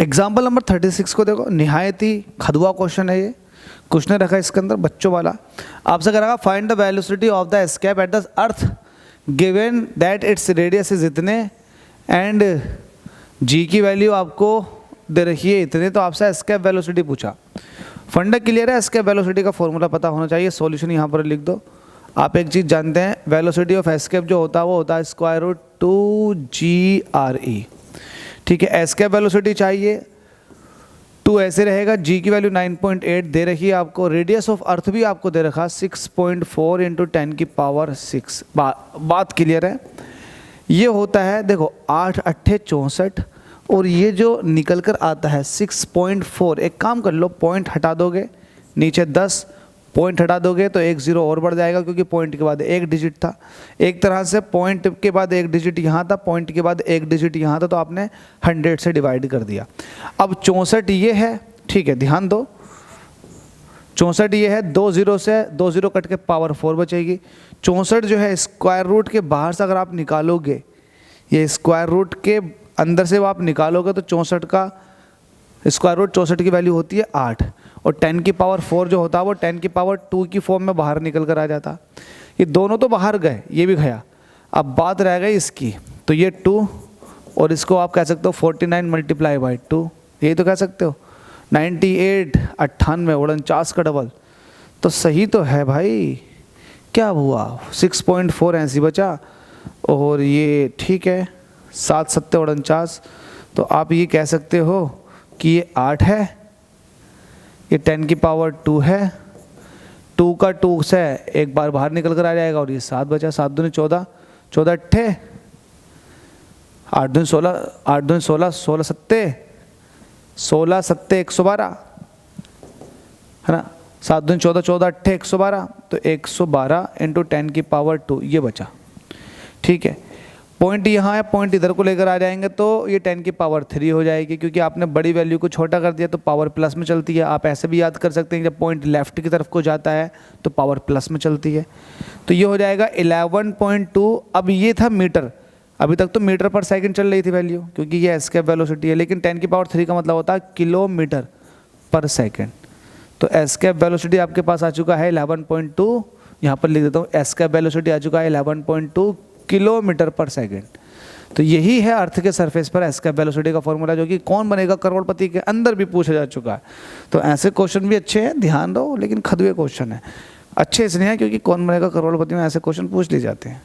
Example number 36 को देखो, निहायत ही खदुआ क्वेश्चन है ये। कुछ ने रखा इसके अंदर बच्चों वाला, आपसे करेगा find the velocity of the escape at the earth given that its radius is इतने एंड जी की वैल्यू आपको दे रखी है इतने, तो आपसे एस्केप वेलोसिटी पूछा। फंडा क्लियर है, एस्केप वेलोसिटी का फॉर्मूला पता होना चाहिए। सॉल्यूशन यहाँ पर लिख दो। आप एक चीज़ जानते हैं, वेलोसिटी ऑफ एस्केप जो होता है वो होता है स्क्वायर रूट 2GRE। ठीक है, एस्केप वेलोसिटी चाहिए, 2 ऐसे रहेगा, जी की वैल्यू 9.8 दे रखी है आपको, रेडियस ऑफ अर्थ भी आपको दे रखा 6.4 × 10⁶। बात क्लियर है। ये होता है देखो 8 8 64 और ये जो निकल कर आता है 6.4। एक काम कर लो, पॉइंट हटा दोगे नीचे 10, पॉइंट हटा दोगे तो 1 0 और बढ़ जाएगा क्योंकि पॉइंट के बाद एक डिजिट था। एक तरह से पॉइंट के बाद एक डिजिट यहाँ था, पॉइंट के बाद एक डिजिट यहाँ था, तो आपने 100 से डिवाइड कर दिया। अब 64 ये है, ठीक है, ध्यान दो, 64 ये है, 2 0 से 2 0 कट के पावर 4 बचेगी। 64 जो है स्क्वायर रूट के बाहर से अगर आप निकालोगे, ये स्क्वायर रूट के अंदर से वो आप निकालोगे तो 64 का स्क्वायर रूट 64 की वैल्यू होती है 8 और 10⁴ जो होता है वो 10⁻² की फॉर्म में बाहर निकल कर आ जाता। ये दोनों तो बाहर गए, ये भी गया, अब बात रह गई इसकी, तो ये 2 और इसको आप कह सकते हो 49 × 2, यही तो कह सकते हो। 98 98 49 का डबल, तो सही तो है भाई। क्या हुआ, 6.4 ऐसी बचा और ये ठीक है 7 7 49, तो आप ये कह सकते हो कि ये 8 है, ये 10⁻² है, 2 का 2 से एक बार बाहर निकल कर आ जाएगा और ये 7 बचा, 7 दूनी 14, 14 अट्ठे 8 दूनी 16, 8 दूनी 16, 16 सत्ते 16 सत्ते 112 है ना, 7 दूनी 14, 14 अट्ठे 112, तो 112 × 10⁻², ये बचा। ठीक है, पॉइंट यहाँ है, पॉइंट इधर को लेकर आ जाएंगे तो ये 10⁻³ हो जाएगी, क्योंकि आपने बड़ी वैल्यू को छोटा कर दिया तो पावर प्लस में चलती है। आप ऐसे भी याद कर सकते हैं, जब पॉइंट लेफ्ट की तरफ को जाता है तो पावर प्लस में चलती है। तो ये हो जाएगा 11.2। अब ये था मीटर, अभी तक तो मीटर पर सेकंड चल रही थी वैल्यू, क्योंकि ये एस्केप वेलोसिटी है, लेकिन 10⁻³ का मतलब होता है किलोमीटर पर सेकेंड। तो एस्केप वेलोसिटी आपके पास आ चुका है 11.2, यहाँ पर लिख देता हूँ, एस्केप वेलोसिटी आ चुका है 11.2 किलोमीटर पर सेकेंड। तो यही है अर्थ के सरफेस पर एस्केप वेलोसिटी का फॉर्मूला, जो कि कौन बनेगा करोड़पति के अंदर भी पूछा जा चुका है। तो ऐसे क्वेश्चन भी अच्छे हैं, ध्यान दो, लेकिन खदुए क्वेश्चन है। अच्छे इसलिए हैं क्योंकि कौन बनेगा करोड़पति में ऐसे क्वेश्चन पूछ लिए जाते हैं।